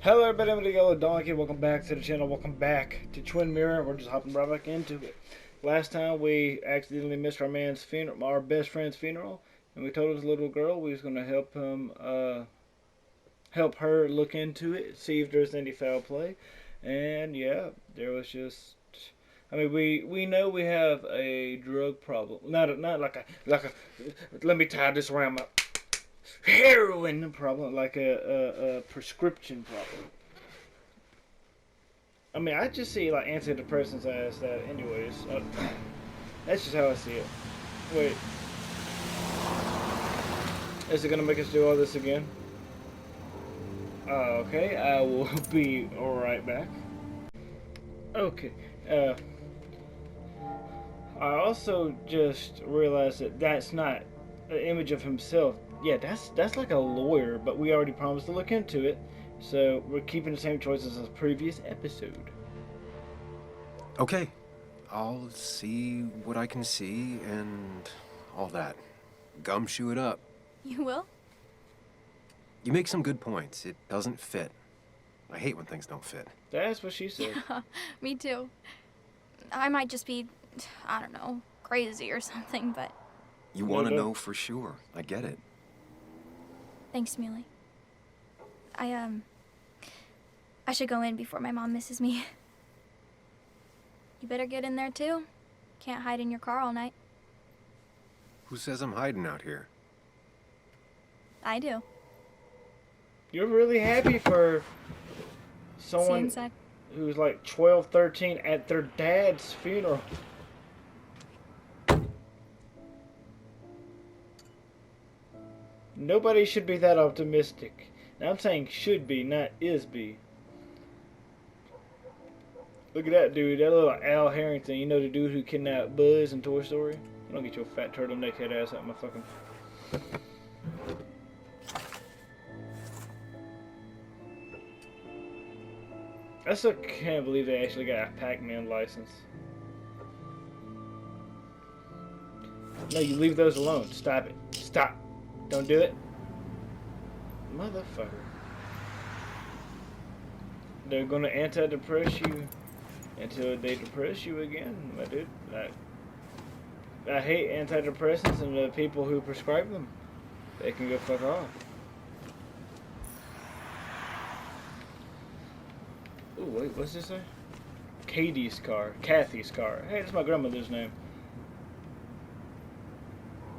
Hello everybody, I'm TheYoloDonkey. Welcome back to the channel. Welcome back to Twin Mirror. We're just hopping right back into it. Last time we accidentally missed our man's funeral, our best friend's funeral, and we told his little girl we was going to help him, help her look into it, see if there's any foul play. And yeah, there was just, I mean, we know we have a drug problem. Not like a. Let me tie this around my heroin problem, like a prescription problem. I mean, I just see like antidepressants as that, anyways. That's just how I see it. Wait, is it gonna make us do all this again? Okay, I will be right back. Okay. I also just realized that that's not an image of himself. Yeah, that's like a lawyer, but we already promised to look into it, so we're keeping the same choices as the previous episode. Okay, I'll see what I can see and all that. Gumshoe it up. You will? You make some good points. It doesn't fit. I hate when things don't fit. That's what she said. Yeah, me too. I might just be, I don't know, crazy or something, but... You want to know for sure. I get it. Thanks, Muley. I should go in before my mom misses me. You better get in there, too. Can't hide in your car all night. Who says I'm hiding out here? I do. You're really happy for someone who's like 12, 13 at their dad's funeral. Nobody should be that optimistic. Now I'm saying should be, not is be. Look at that dude, that little Al Harrington. You know the dude who kidnapped Buzz in Toy Story? You don't get your fat turtleneck head ass out of my fucking... I still can't believe they actually got a Pac-Man license. No, you leave those alone. Stop it. Stop. Don't do it. Motherfucker. They're gonna anti-depress you until they depress you again, my dude. I hate antidepressants and the people who prescribe them. They can go fuck off. Ooh, wait, what's this say? Katie's car. Kathy's car. Hey, that's my grandmother's name.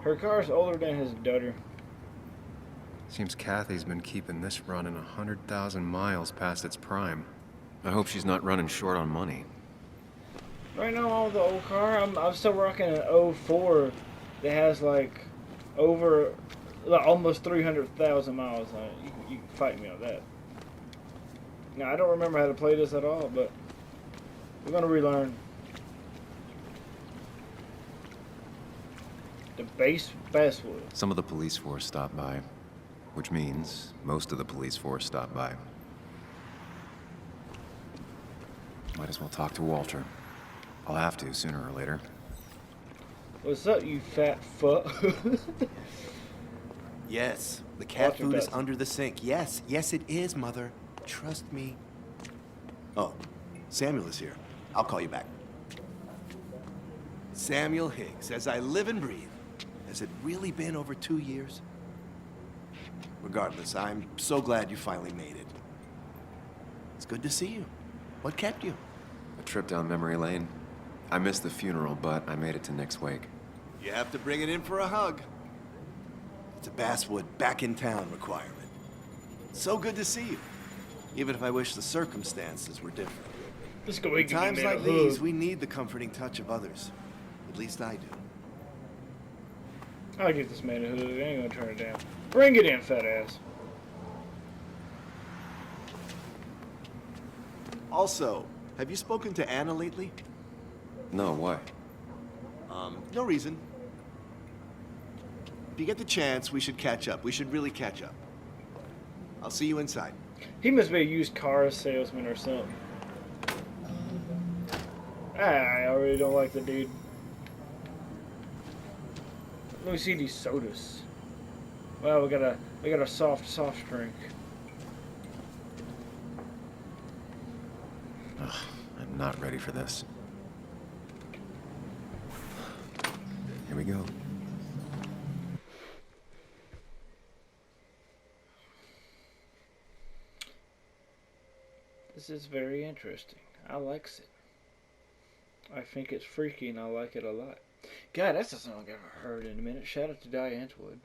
Her car's older than his daughter. Seems Kathy's been keeping this running 100,000 miles past its prime. I hope she's not running short on money. Right now, all the old car, I'm still rocking an '04 that has like over, like, almost 300,000 miles on it. You can fight me on that. Now, I don't remember how to play this at all, but we're gonna relearn. The base Basswood. Some of the police force stopped by, which means most of the police force stopped by. Might as well talk to Walter. I'll have to sooner or later. What's up, you fat fuck? Yes, the cat food is under the sink. Yes, yes it is, Mother. Trust me. Oh, Samuel is here. I'll call you back. Samuel Higgs, as I live and breathe. Has it really been over 2 years? Regardless, I'm so glad you finally made it. It's good to see you. What kept you? A trip down memory lane. I missed the funeral, but I made it to Nick's wake. You have to bring it in for a hug. It's a Basswood back in town requirement. So good to see you. Even if I wish the circumstances were different. Let's go. In times like these, we need the comforting touch of others. At least I do. I'll give this man a hood. I ain't gonna turn it down. Bring it in, fat ass. Also, have you spoken to Anna lately? No, why? No reason. If you get the chance, we should catch up. We should really catch up. I'll see you inside. He must be a used car salesman or something. I already don't like the dude. Let me see these sodas. Well, we got a soft drink. not ready for this. Here we go. This is very interesting. I likes it. I think it's freaky and I like it a lot. God, that's a song I've ever heard in a minute. Shout out to Diane Wood.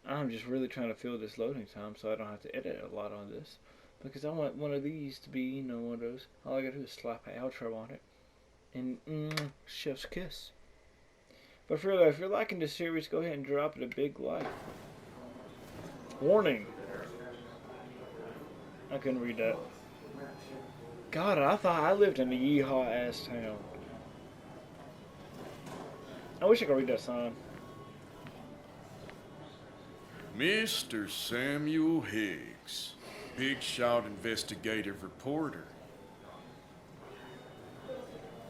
I'm just really trying to fill this loading time so I don't have to edit a lot on this. Because I want one of these to be, you know, one of those. All I gotta do is slap an outro on it. And, chef's kiss. But for real, if you're liking this series, go ahead and drop it a big like. Warning. I couldn't read that. God, I thought I lived in a yeehaw-ass town. I wish I could read that sign. Mr. Samuel Higgs, Big Shot Investigative Reporter.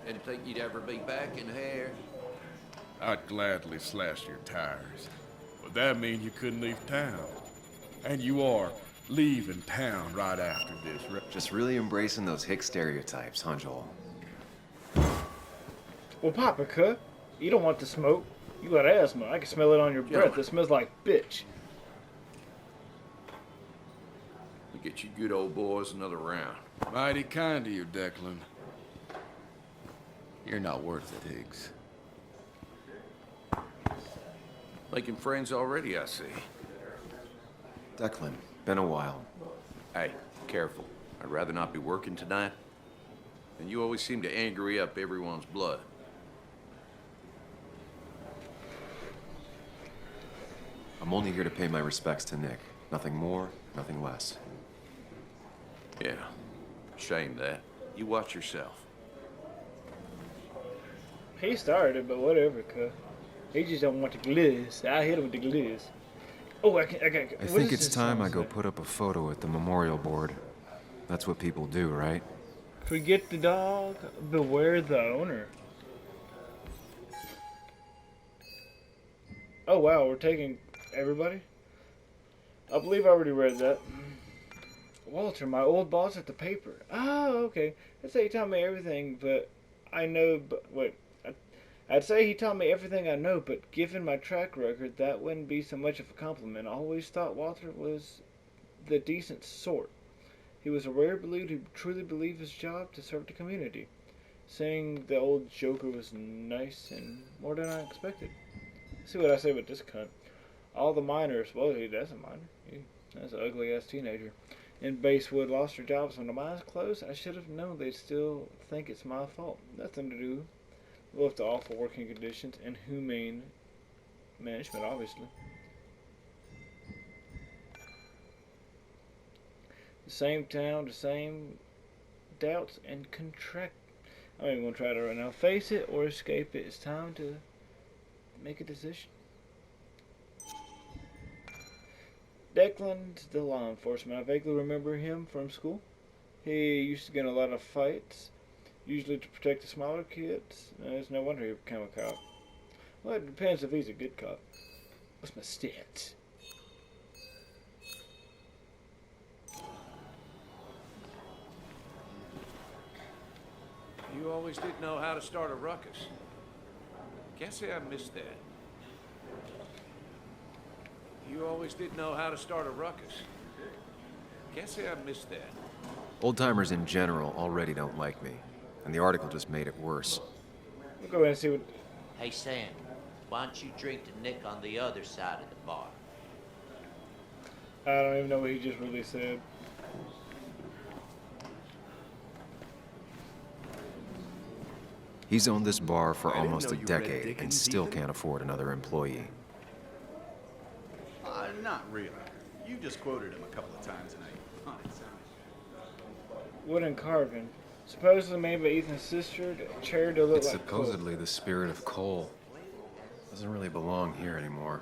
Didn't think you'd ever be back in here. I'd gladly slash your tires, but that mean you couldn't leave town. And you are leaving town right after this, right? Just really embracing those hick stereotypes, huh, Joel? Well, Papa, cut. You don't want the smoke. You got asthma. I can smell it on your breath. It smells like bitch. We get you good old boys another round. Mighty kind of you, Declan. You're not worth it, Higgs. Making friends already, I see. Declan, been a while. Hey, careful. I'd rather not be working tonight. And you always seem to angry up everyone's blood. I'm only here to pay my respects to Nick. Nothing more, nothing less. Yeah, shame that. You watch yourself. He started, but whatever, cut. He just don't want the gliz. I hit him with the gliz. Oh, I think it's time I go put up a photo at the memorial board. That's what people do, right? Forget the dog, beware the owner. Oh wow, we're taking everybody? I believe I already read that. Walter, my old boss at the paper. Oh, okay. I'd say he taught me everything, but I know, but wait. I'd say he taught me everything I know, but given my track record, that wouldn't be so much of a compliment. I always thought Walter was the decent sort. He was a rare dude who truly believed his job to serve the community. Saying the old joker was nice and more than I expected. See what I say about this cunt. All the miners, well, that's a miner. That's an ugly-ass teenager. In Basewood lost their jobs when the mines closed. I should have known they'd still think it's my fault. Nothing to do with the awful working conditions and humane management, obviously. The same town, the same doubts and contract. I'm not even going to try to right now. Face it or escape it. It's time to make a decision. Declan's the law enforcement. I vaguely remember him from school. He used to get in a lot of fights, usually to protect the smaller kids. It's no wonder he became a cop. Well, it depends if he's a good cop. What's my stats? You always did know how to start a ruckus. Can't say I missed that. You always did know how to start a ruckus. Can't say I missed that. Old-timers in general already don't like me, and the article just made it worse. We'll go ahead and see what... Hey, Sam, why don't you drink to Nick on the other side of the bar? I don't even know what he just really said. He's owned this bar for I didn't almost know a you read decade and Dickens, still Ethan. can't afford another employee. Not really. You just quoted him a couple of times tonight. Wooden carving. Supposedly made by Ethan's sister, a chair to look It's like coal. supposedly the spirit of coal. Doesn't really belong here anymore.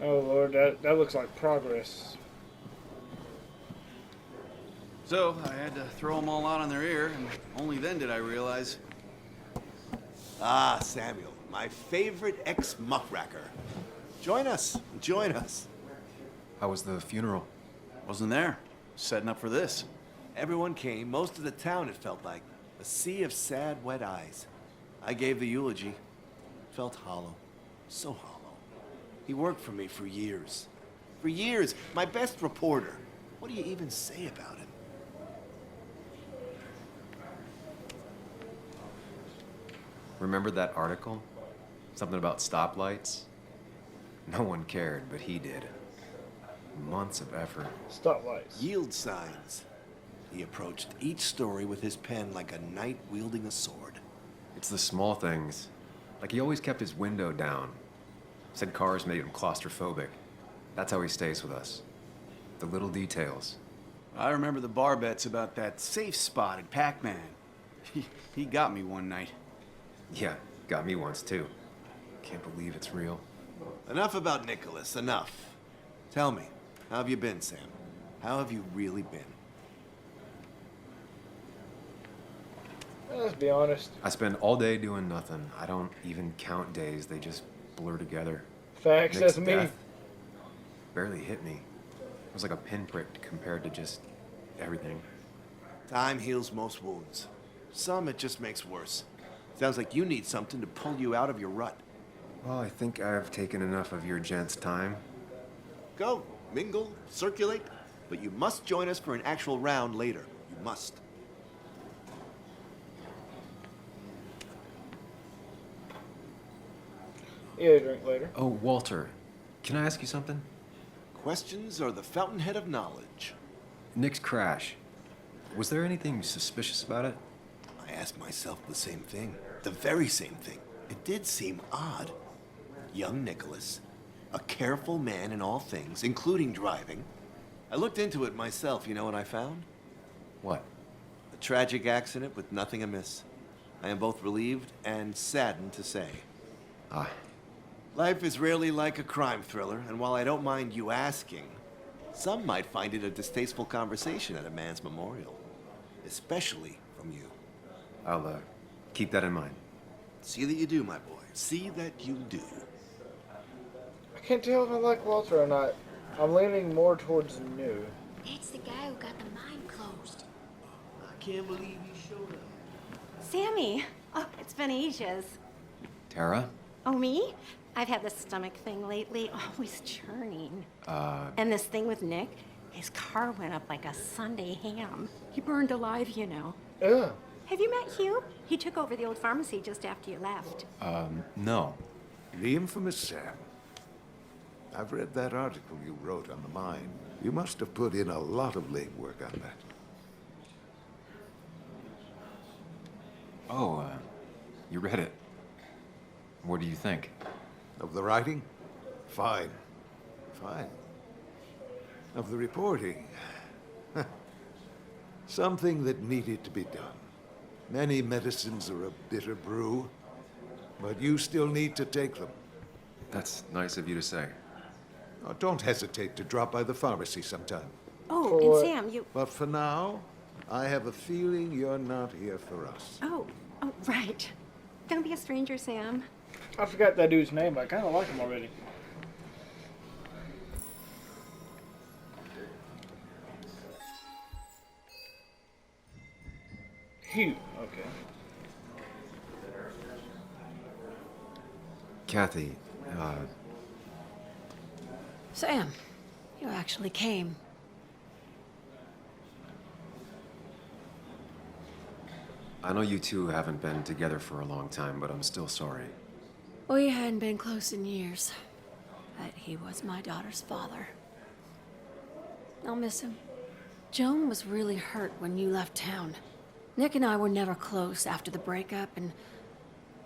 Oh Lord, that looks like progress. So I had to throw them all out on their ear, and only then did I realize Ah, Samuel, my favorite ex-muckracker. Join us, join us. How was the funeral? Wasn't there. Setting up for this. Everyone came, most of the town, it felt like. A sea of sad, wet eyes. I gave the eulogy. Felt hollow. So hollow. He worked for me for years. For years, my best reporter. What do you even say about him? Remember that article? Something about stoplights? No one cared, but he did. Months of effort. Stoplights. Yield signs. He approached each story with his pen like a knight wielding a sword. It's the small things. Like he always kept his window down. Said cars made him claustrophobic. That's how he stays with us. The little details. I remember the bar bets about that safe spot at Pac-Man. He got me one night. Yeah, got me once too. Can't believe it's real. Enough about Nicholas, enough. Tell me, how have you been, Sam? How have you really been? Let's be honest. I spend all day doing nothing. I don't even count days. They just blur together. Facts, Nick's that's me. death barely hit me. It was like a pinprick compared to just everything. Time heals most wounds. Some it just makes worse. Sounds like you need something to pull you out of your rut. Well, I think I've taken enough of your gents' time. Go, mingle, circulate, but you must join us for an actual round later. You must. Yeah, drink later. Oh, Walter, can I ask you something? Questions are the fountainhead of knowledge. Nick's crash. Was there anything suspicious about it? I asked myself the same thing. The very same thing. It did seem odd. Young Nicholas, a careful man in all things, including driving. I looked into it myself, you know what I found? What? A tragic accident with nothing amiss. I am both relieved and saddened to say. Ah, Life is rarely like a crime thriller, and while I don't mind you asking, some might find it a distasteful conversation at a man's memorial. Especially from you. I'll keep that in mind. See that you do, my boy. See that you do. I can't tell if I like Walter or not. I'm leaning more towards new. It's the guy who got the mine closed. I can't believe you showed up. Sammy! Oh, it's been ages. Tara? Oh, me? I've had this stomach thing lately, always churning. And this thing with Nick, his car went up like a Sunday ham. He burned alive, you know. Ugh. Have you met Hugh? He took over the old pharmacy just after you left. No. The infamous Sam. I've read that article you wrote on the mine. You must have put in a lot of legwork on that. Oh, you read it. What do you think? Of the writing? Fine. Fine. Of the reporting? Something that needed to be done. Many medicines are a bitter brew, but you still need to take them. That's nice of you to say. Oh, don't hesitate to drop by the pharmacy sometime. Oh, and Sam, you... But for now, I have a feeling you're not here for us. Oh, right. Don't be a stranger, Sam. I forgot that dude's name, but I kind of like him already. Hugh, okay. Kathy, Sam, you actually came. I know you two haven't been together for a long time, but I'm still sorry. We hadn't been close in years, but he was my daughter's father. I'll miss him. Joan was really hurt when you left town. Nick and I were never close after the breakup, and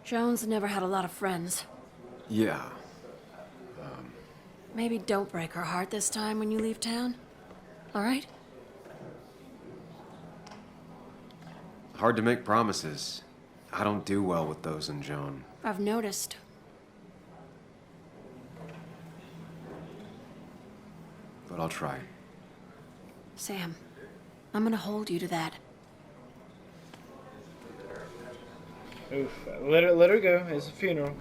Joan's never had a lot of friends. Yeah. Maybe don't break her heart this time when you leave town. All right? Hard to make promises. I don't do well with those in Joan. I've noticed. But I'll try. Sam, I'm gonna hold you to that. Oof. Let her go. It's a funeral.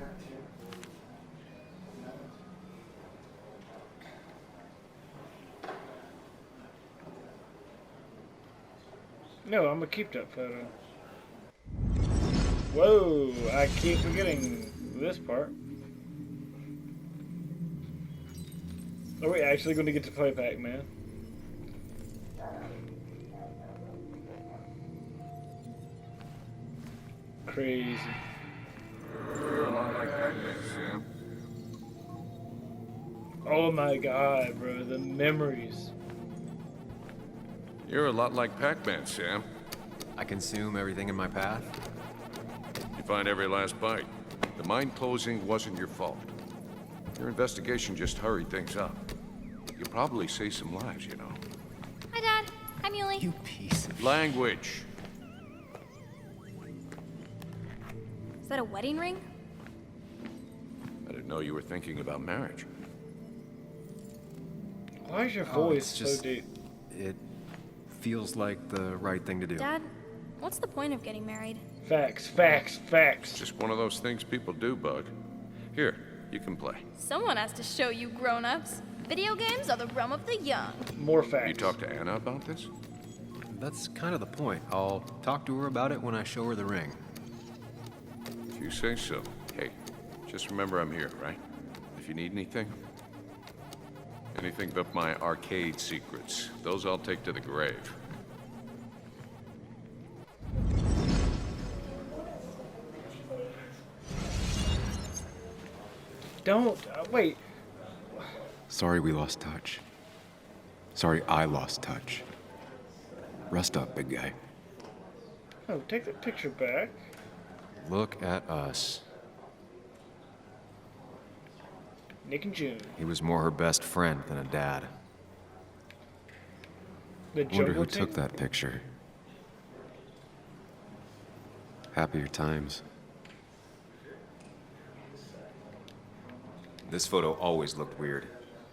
No, I'm gonna keep that photo. Whoa, I keep forgetting this part. Are we actually going to get to play Pac-Man? Crazy. Oh my god, bro, the memories. You're a lot like Pac-Man, Sam. I consume everything in my path. You find every last bite. The mine closing wasn't your fault. Your investigation just hurried things up. You probably saved some lives, you know. Hi, Dad. Hi, Muley. You piece of... Language. Is that a wedding ring? I didn't know you were thinking about marriage. Why is your Oh, voice it's just- so deep? It feels like the right thing to do. Dad, what's the point of getting married? Facts, facts, facts. Just one of those things people do, Bug. Here, you can play. Someone has to show you grown-ups. Video games are the realm of the young. More facts. You talked to Anna about this? That's kind of the point. I'll talk to her about it when I show her the ring. If you say so. Hey, just remember I'm here, right? If you need anything. Anything but my arcade secrets. Those I'll take to the grave. Don't, wait. Sorry we lost touch. Sorry I lost touch. Rest up, big guy. Oh, take that picture back. Look at us. Nick and June. He was more her best friend than a dad. The Wonder jungle who team? took that picture. Happier times. This photo always looked weird.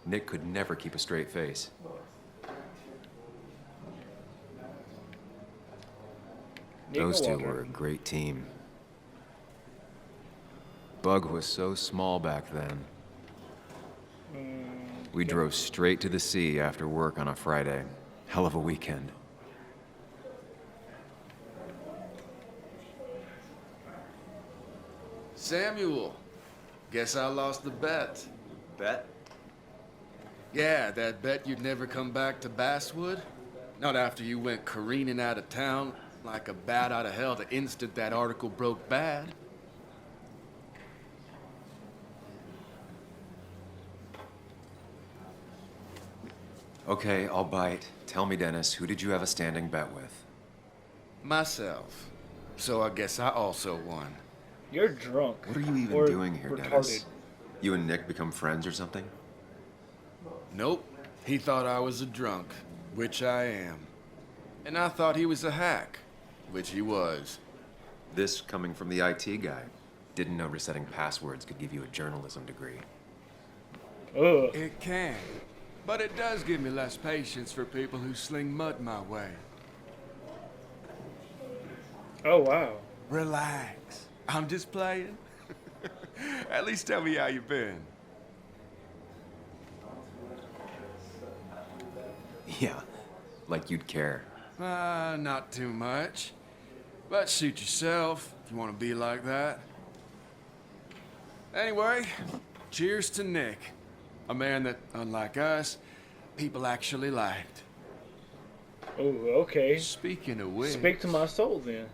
Nick could never keep a straight face. Nick Those two Walker. were a great team. Bug was so small back then. We drove straight to the sea after work on a Friday. Hell of a weekend. Samuel, guess I lost the bet. Bet? Yeah, that bet you'd never come back to Basswood. Not after you went careening out of town like a bat out of hell the instant that article broke bad. Okay, I'll bite. Tell me, Dennis, who did you have a standing bet with? Myself. So I guess I also won. You're drunk. What are you even or doing here, retarded. Dennis? You and Nick become friends or something? Nope. He thought I was a drunk, which I am. And I thought he was a hack, which he was. This coming from the IT guy. Didn't know resetting passwords could give you a journalism degree. Ugh. It can. But it does give me less patience for people who sling mud my way. Oh, wow. Relax. I'm just playing. At least tell me how you been. Yeah, like you'd care. Not too much. But suit yourself if you want to be like that. Anyway, cheers to Nick. A man that, unlike us, people actually liked. Oh, okay. Speaking of which... Speak to my soul, then.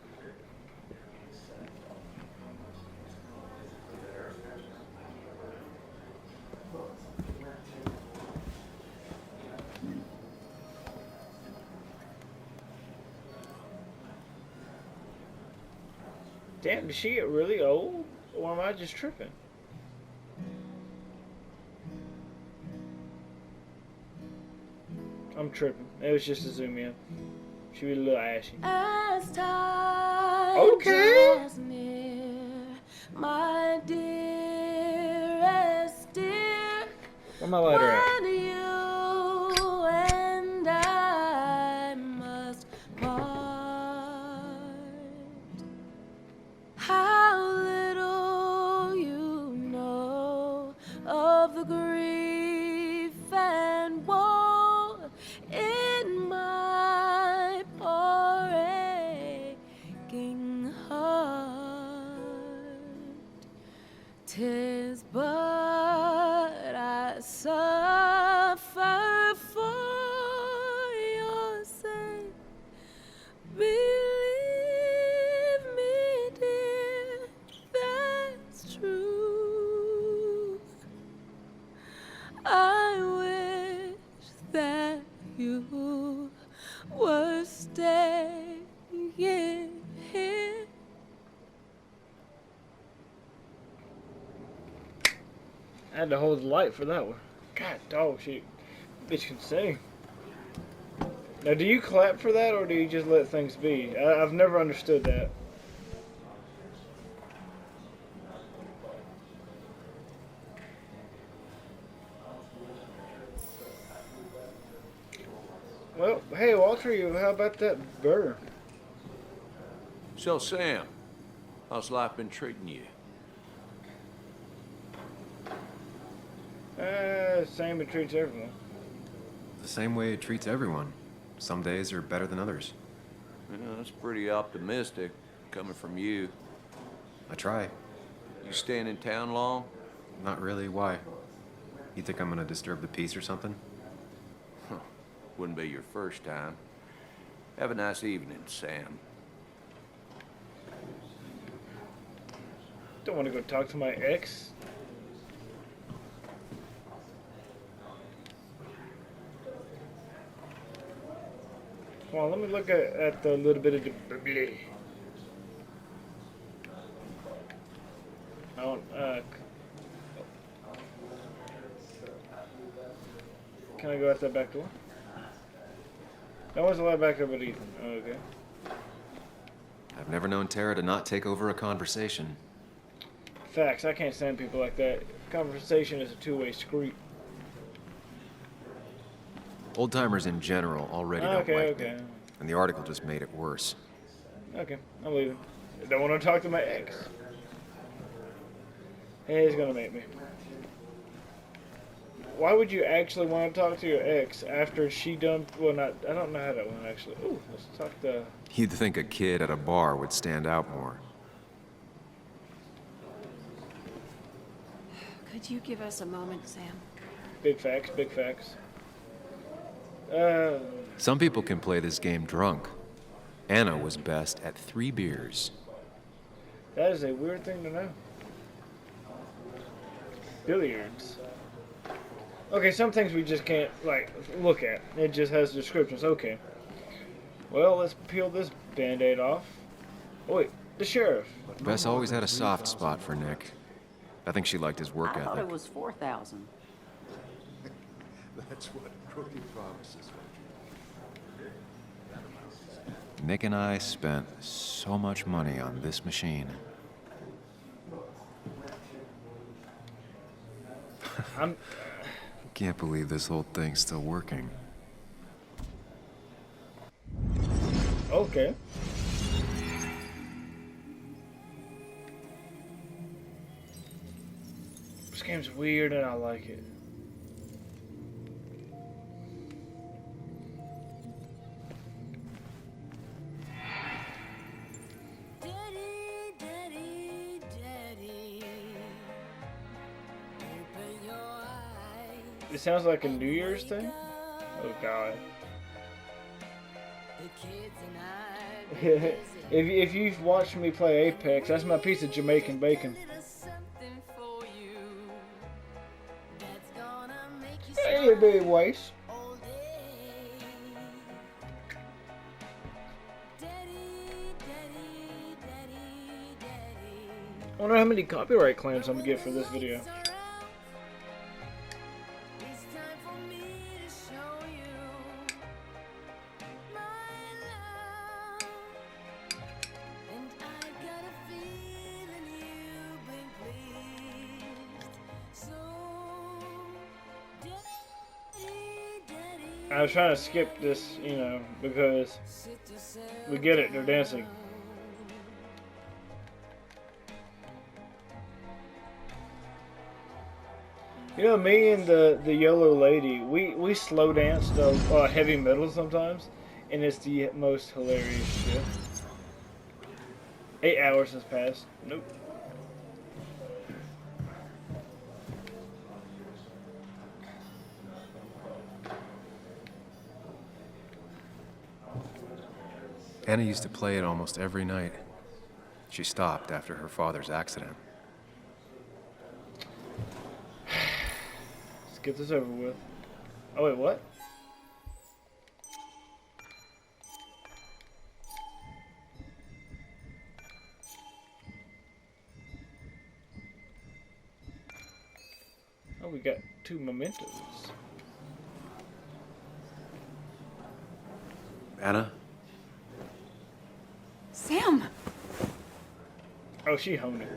Damn, did she get really old? Or am I just tripping? I'm tripping. It was just a zoom in. She was a little ashy. As time Okay. draws near, my dearest dear, Where my lighter at? when you and I must part, how 'Tis but I suffer for your sake. Believe me, dear, that's true. I wish that you were staying here. I had to hold the light for that one. God, dog shit. Bitch can sing. Now, do you clap for that, or do you just let things be? I've never understood that. Well, hey, Walter, how about that burger? So, Sam, how's life been treating you? Same it treats everyone. The same way it treats everyone. Some days are better than others. Yeah, that's pretty optimistic, coming from you. I try. You staying in town long? Not really. Why? You think I'm gonna disturb the peace or something? Wouldn't be your first time. Have a nice evening, Sam. Don't want to go talk to my ex. Come on, let me look at the little bit of the bleh. I don't, can I go out that back door? No one's allowed back there but Ethan. Oh, okay. I've never known Tara to not take over a conversation. Facts. I can't stand people like that. Conversation is a two-way street. Old-timers in general already don't like Okay. me. And the article just made it worse. Okay, I'm leaving. I don't want to talk to my ex. Hey, he's gonna make me. Why would you actually want to talk to your ex after she done? Well, not. I don't know how that went actually. Ooh, let's talk to. You'd think a kid at a bar would stand out more. Could you give us a moment, Sam? Big facts. Big facts. Some people can play this game drunk. Anna was best at 3 beers. That is a weird thing to know. Billiards. Okay, some things we just can't, like, look at. It just has descriptions. Okay. Well, let's peel this Band-Aid off. Oh, wait, the sheriff. Bess always had a soft spot for Nick. I think she liked his work I thought ethic. it was 4,000. That's what crooked promises are. Nick and I spent so much money on this machine. I'm... Can't believe this whole thing's still working. Okay. This game's weird and I like it. Daddy, daddy, daddy, open your eyes. It sounds like a New Year's thing. Oh God. The kids and I if you've watched me play Apex, that's my piece of Jamaican bacon. something for you that's gonna make you Hey, big waist. all day. Daddy, daddy, daddy, daddy. I wonder how many copyright claims I'm gonna get for this video. It's time for me to show you my love. And I've got a feeling you've been pleased. So, daddy, daddy, I was trying to skip this, you know, because we get it, they're dancing. You know, me and the yellow lady, we slow dance to heavy metal sometimes, and it's the most hilarious shit. 8 hours has passed. Nope. Anna used to play it almost every night. She stopped after her father's accident. Let's get this over with. Oh, wait, what? Oh, we got 2 mementos. Anna? Sam! Oh, she honed it.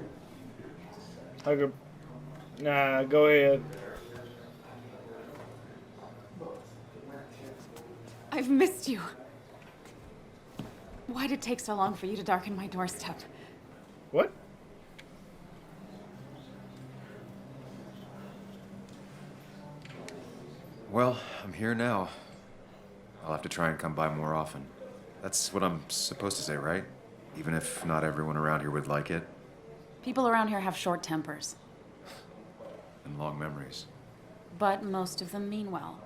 Hug her. Nah, go ahead. I've missed you. Why'd it take so long for you to darken my doorstep? What? Well, I'm here now. I'll have to try and come by more often. That's what I'm supposed to say, right? Even if not everyone around here would like it. People around here have short tempers, And long memories. but most of them mean well.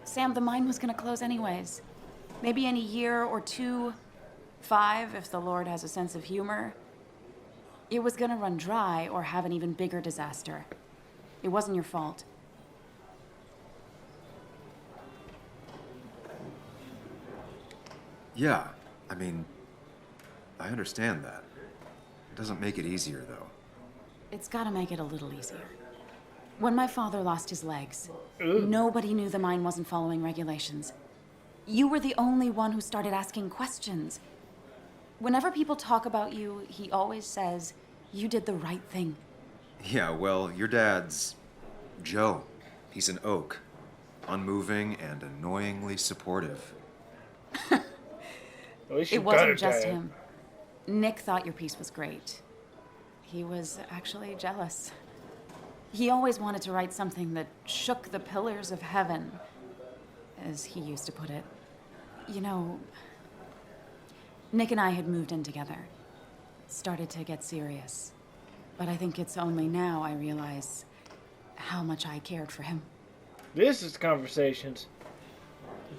Sam, the mine was gonna close anyways. Maybe in a year or 2, 5, if the Lord has a sense of humor. It was gonna run dry or have an even bigger disaster. It wasn't your fault. Yeah, I mean, I understand that. It doesn't make it easier, though. It's gotta make it a little easier. When my father lost his legs, Ooh. nobody knew the mine wasn't following regulations. You were the only one who started asking questions. Whenever people talk about you, he always says, you did the right thing. Yeah, well, your dad's Joe. He's an oak. Unmoving and annoyingly supportive. At least you It got her, wasn't just Dad. him. Nick thought your piece was great. He was actually jealous. He always wanted to write something that shook the pillars of heaven, as he used to put it. You know, Nick and I had moved in together. Started to get serious. But I think it's only now I realize how much I cared for him. This is conversations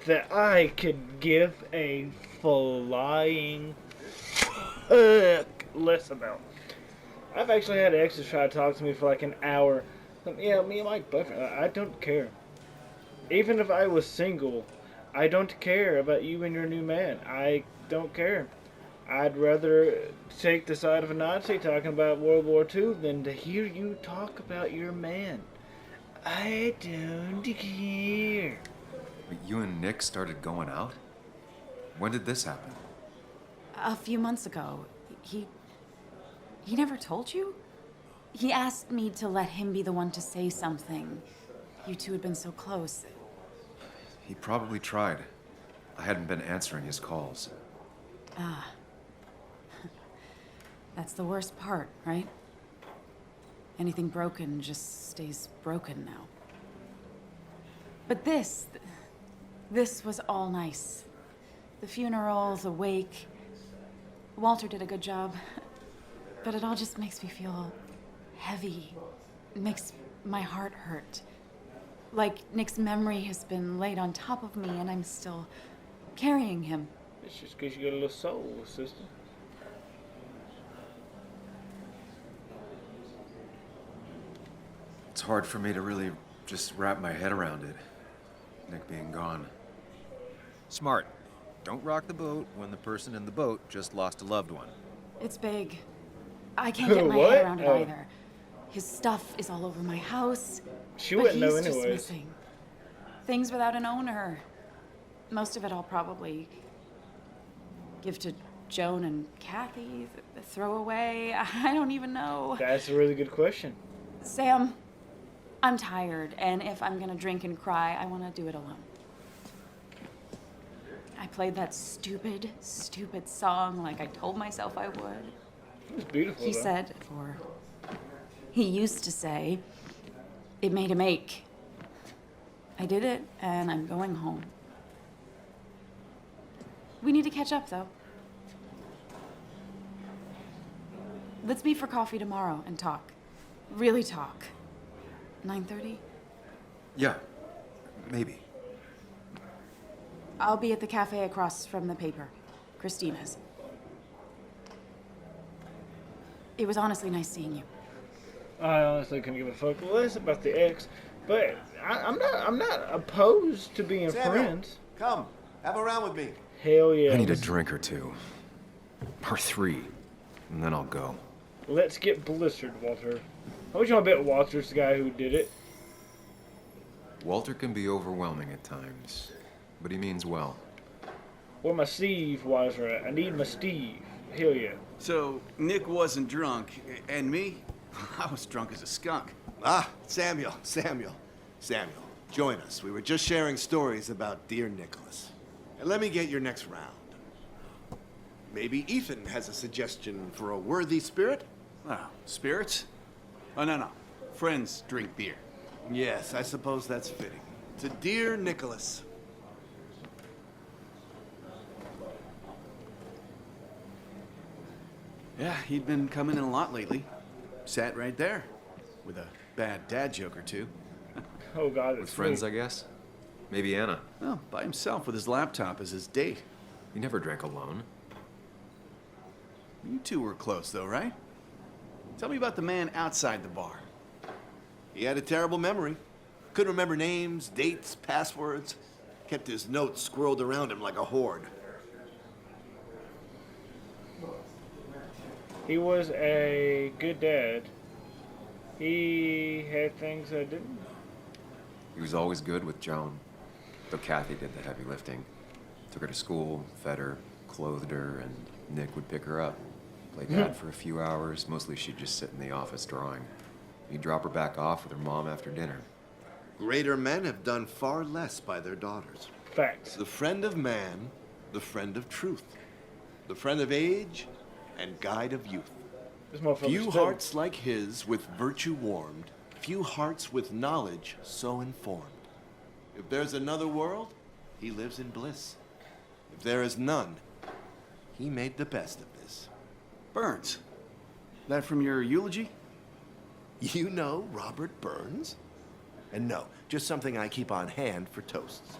that I could give a flying fuck less about. I've actually had exes try to talk to me for like an hour. Yeah, me and my boyfriend, I don't care. Even if I was single, I don't care about you and your new man. I don't care. I'd rather take the side of a Nazi talking about World War II than to hear you talk about your man. I don't care. But you and Nick started going out? When did this happen? A few months ago, he never told you? He asked me to let him be the one to say something. You two had been so close. He probably tried. I hadn't been answering his calls. Ah. That's the worst part, right? Anything broken just stays broken now. But this was all nice. The funeral, the wake. Walter did a good job. But it all just makes me feel heavy. It makes my heart hurt. Like Nick's memory has been laid on top of me and I'm still carrying him. It's just because you got a little soul, sister. It's hard for me to really just wrap my head around it. Nick being gone. Smart. Don't rock the boat when the person in the boat just lost a loved one. It's big. I can't get my What? head around it Oh. either. His stuff is all over my house. She but wouldn't know he's just anyways. missing. Things without an owner. Most of it I'll probably give to Joan and Kathy, throw away. I don't even know. That's a really good question. Sam, I'm tired, and if I'm gonna drink and cry, I want to do it alone. I played that stupid song like I told myself I would. It was beautiful, He though. said, or he used to say, it made him ache. I did it, and I'm going home. We need to catch up, though. Let's meet for coffee tomorrow and talk. Really talk. 9:30? Yeah, maybe. I'll be at the cafe across from the paper. Christina's. It was honestly nice seeing you. I honestly couldn't give a fuck less about the ex, but I'm not opposed to being Samuel, friends. come, have a round with me. Hell yeah. I need a drink or two. Or 3. And then I'll go. Let's get blistered, Walter. How much you want to bet Walter's the guy who did it? Walter can be overwhelming at times, but he means well. Where my Steve was at? I need my Steve. Hell yeah. So, Nick wasn't drunk, and me? I was drunk as a skunk. Ah, Samuel, join us. We were just sharing stories about dear Nicholas. And let me get your next round. Maybe Ethan has a suggestion for a worthy spirit? Oh, spirits? Oh, no. Friends drink beer. Yes, I suppose that's fitting. To dear Nicholas. Yeah, he'd been coming in a lot lately. Sat right there, with a bad dad joke or two. Oh god, With it's friends, me. I guess. Maybe Anna. Oh, by himself with his laptop as his date. He never drank alone. You two were close, though, right? Tell me about the man outside the bar. He had a terrible memory. Couldn't remember names, dates, passwords. Kept his notes squirreled around him like a hoard. He was a good dad. He had things I didn't. He was always good with Joan, though Kathy did the heavy lifting. Took her to school, fed her, clothed her, and Nick would pick her up. Play dad for a few hours. Mostly she'd just sit in the office drawing. He'd drop her back off with her mom after dinner. Greater men have done far less by their daughters. Facts. The friend of man, the friend of truth, the friend of age, and guide of youth. This motherfucker's Few still- hearts like his with virtue warmed, few hearts with knowledge so informed. If there's another world, he lives in bliss. If there is none, he made the best of this. Burns. That from your eulogy? You know Robert Burns? And no, just something I keep on hand for toasts.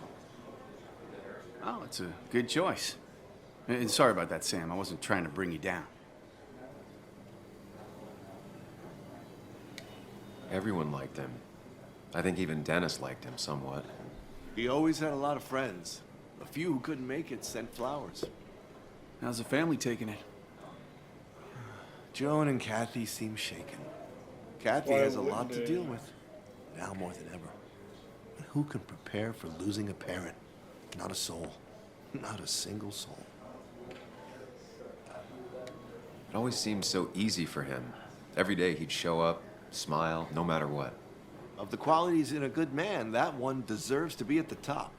Oh, it's a good choice. And sorry about that, Sam. I wasn't trying to bring you down. Everyone liked him. I think even Dennis liked him somewhat. He always had a lot of friends. A few who couldn't make it sent flowers. How's the family taking it? Joan and Kathy seem shaken. Kathy Why has a wouldn't lot to they? deal with, now more than ever. And who can prepare for losing a parent? Not a soul. Not a single soul. It always seemed so easy for him. Every day he'd show up, smile, no matter what. Of the qualities in a good man, that one deserves to be at the top.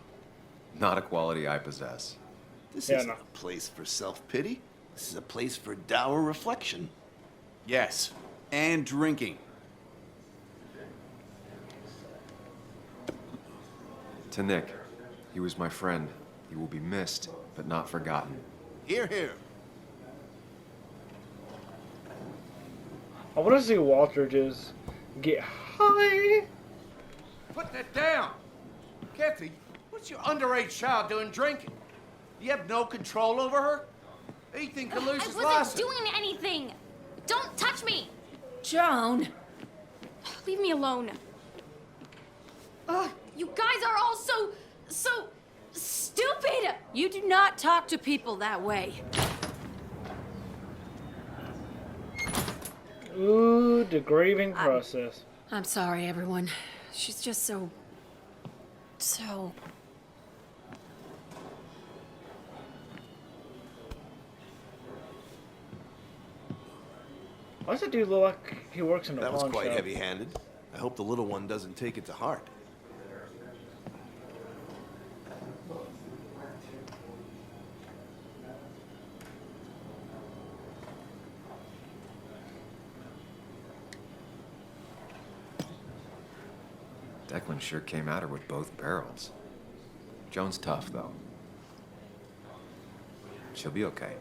Not a quality I possess. This Yeah, isn't no. a place for self-pity. This is a place for dour reflection. Yes. And drinking. To Nick, he was my friend. He will be missed, but not forgotten. Hear, hear. I want to see Walter just get high. Putting it down. Kathy, what's your underage child doing drinking? You have no control over her? Ethan could lose I his wasn't license. doing anything. Don't touch me. Joan! Leave me alone. Ugh, you guys are all so stupid. You do not talk to people that way. Ooh, the grieving process. I'm sorry, everyone. She's just so... Why does that dude look like he works in a That was pawn quite shop? heavy-handed. I hope the little one doesn't take it to heart. Declan sure came at her with both barrels. Joan's tough, though. She'll be okay.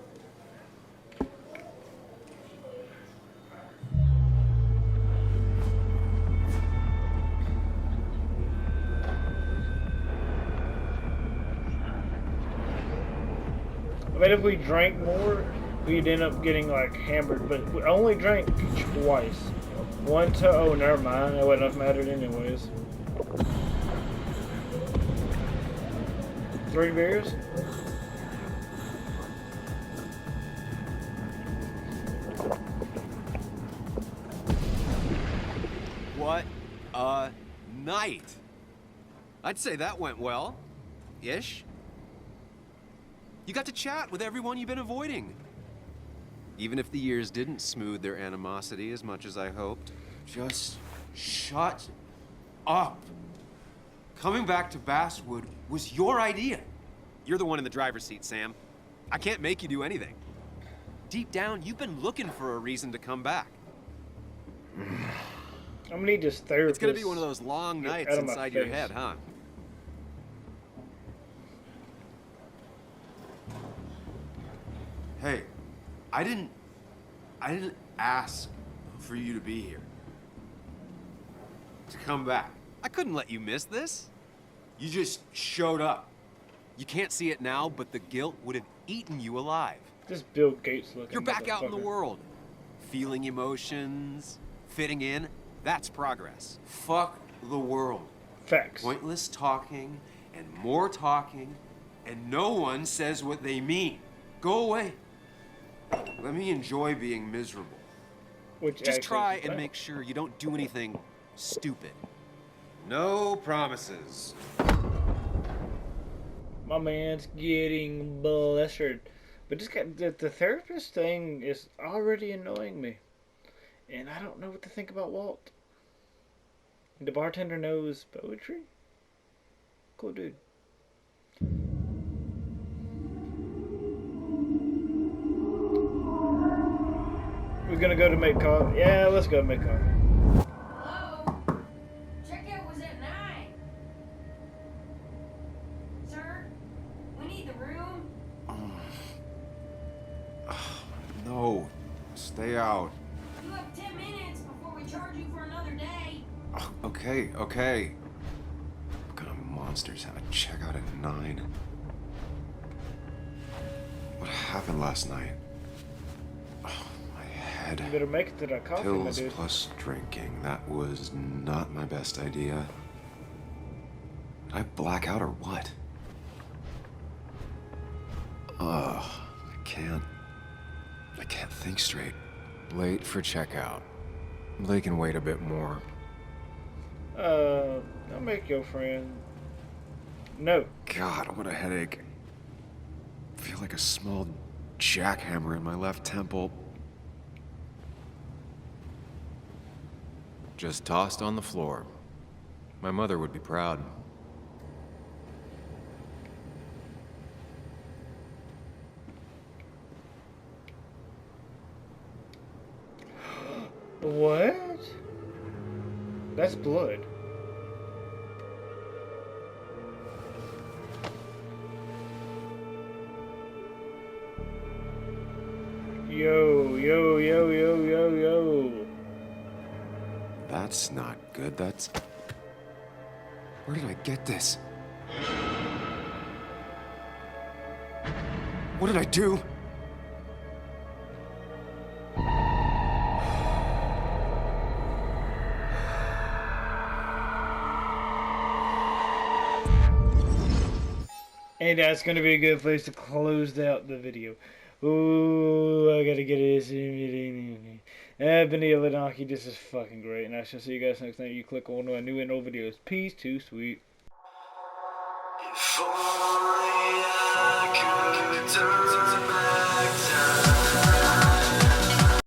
bet if we drank more, we'd end up getting like hammered. But we only drank twice. One to oh, never mind. That wouldn't have mattered anyways. 3 beers. What a night! I'd say that went well. Ish. You got to chat with everyone you've been avoiding. Even if the years didn't smooth their animosity as much as I hoped. Just shut up. Coming back to Basswood was your idea. You're the one in the driver's seat, Sam. I can't make you do anything. Deep down, you've been looking for a reason to come back. I'm gonna need this therapist. It's gonna be one of those long nights inside your head, huh? Hey, I didn't ask for you to be here. To come back. I couldn't let you miss this. You just showed up. You can't see it now, but the guilt would have eaten you alive. This Bill Gates looking. You're back out in the world. Feeling emotions, fitting in. That's progress. Fuck the world. Facts. Pointless talking and more talking, and no one says what they mean. Go away. Let me enjoy being miserable. Just try and make sure you don't do anything stupid. No promises. My man's getting blistered. But this guy, the therapist thing is already annoying me. And I don't know what to think about Walt. The bartender knows poetry? Cool dude. We're gonna go to make coffee. Yeah, let's go make coffee. Hello? Checkout was at 9. Sir, we need the room. No, stay out. You have 10 minutes before we charge you for another day. Okay. What kind of monsters have a checkout at 9? What happened last night? Oh, my head. You better make it to that coffee, my Pills dude. plus drinking. That was not my best idea. Did I black out or what? Ugh, I can't think straight. Late for checkout. They can wait a bit more. I'll make your friend. No. God, what a headache. I feel like a small jackhammer in my left temple. Just tossed on the floor. My mother would be proud. What? That's blood. Yo. That's not good. That's... Where did I get this? What did I do? And that's going to be a good place to close out the video. Ooh, I gotta get this. I've been TheYoloDonkey. This is fucking great. And I shall see you guys next time you click on my new and old videos. Peace, too sweet.